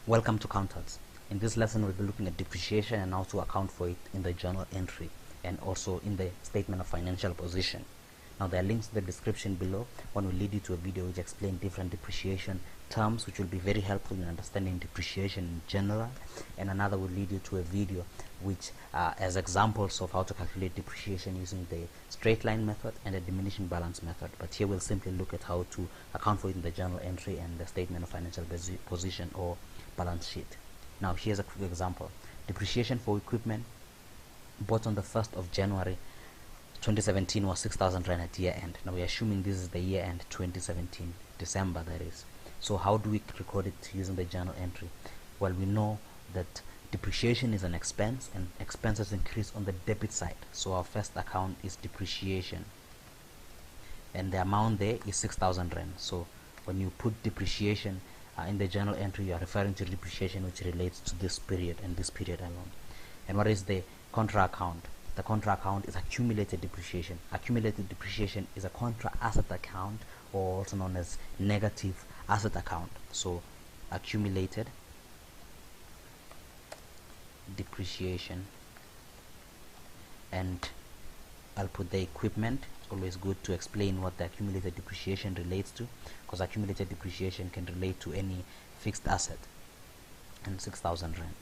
Welcome to Counters. In this lesson we'll be looking at depreciation and how to account for it in the journal entry and also in the statement of financial position. Now there are links in the description below. One will lead you to a video which explains different depreciation terms, which will be very helpful in understanding depreciation in general, and another will lead you to a video which has examples of how to calculate depreciation using the straight line method and the diminishing balance method. But here we'll simply look at how to account for it in the journal entry and the statement of financial position or balance sheet. Now here's a quick example. Depreciation for equipment bought on the 1st of January 2017 was 6,000 rand at year end. Now we're assuming this is the year end 2017, December that is. So how do we record it using the journal entry? Well, we know that depreciation is an expense and expenses increase on the debit side. So our first account is depreciation and the amount there is 6,000 rand. So when you put depreciation in the journal entry, you are referring to depreciation which relates to this period and this period alone. And what is the contra account? The contra account is accumulated depreciation. Accumulated depreciation is a contra asset account, or also known as negative asset account. So accumulated depreciation, and I'll put the equipment. It's always good to explain what the accumulated depreciation relates to, because accumulated depreciation can relate to any fixed asset, and 6,000 rand.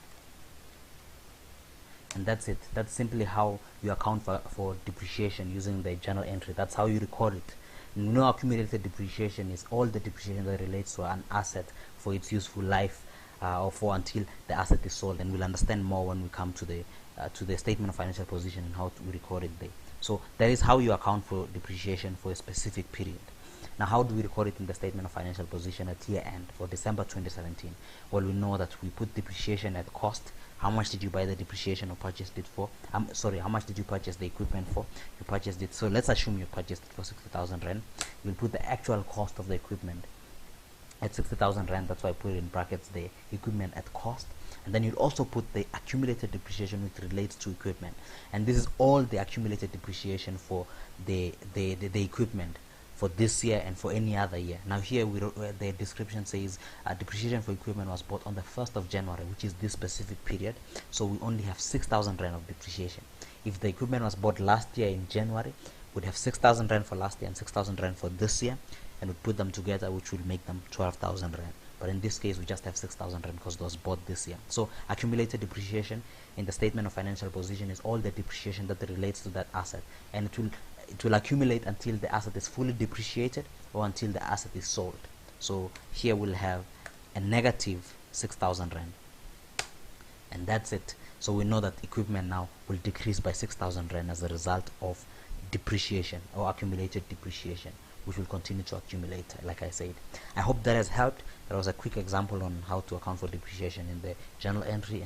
And that's it. That's simply how you account for depreciation using the journal entry. That's how you record it. No, accumulated depreciation is all the depreciation that relates to an asset for its useful life or for until the asset is sold, and we'll understand more when we come to the statement of financial position and how to record it there. So that is how you account for depreciation for a specific period. Now, how do we record it in the statement of financial position at year end for December 2017? Well, we know that we put depreciation at cost. How much did you buy the depreciation or purchased it for? How much did you purchase the equipment for? You purchased it. So let's assume you purchased it for 60,000 rand. You'll put the actual cost of the equipment at 60,000 rand. That's why I put it in brackets the equipment at cost. And then you'll also put the accumulated depreciation which relates to equipment. And this is all the accumulated depreciation for the equipment for this year and for any other year. Now here the description says depreciation for equipment was bought on the 1st of January, which is this specific period. So we only have 6,000 rand of depreciation. If the equipment was bought last year in January, we'd have 6,000 rand for last year and 6,000 rand for this year, and we'd put them together, which will make them 12,000 rand. But in this case, we just have 6,000 rand because it was bought this year. So accumulated depreciation in the statement of financial position is all the depreciation that relates to that asset, and it will accumulate until the asset is fully depreciated or until the asset is sold. So here we'll have a negative 6,000 rand, and that's it. So we know that equipment now will decrease by 6,000 rand as a result of depreciation or accumulated depreciation, which will continue to accumulate, like I said. I hope that has helped. There was a quick example on how to account for depreciation in the journal entry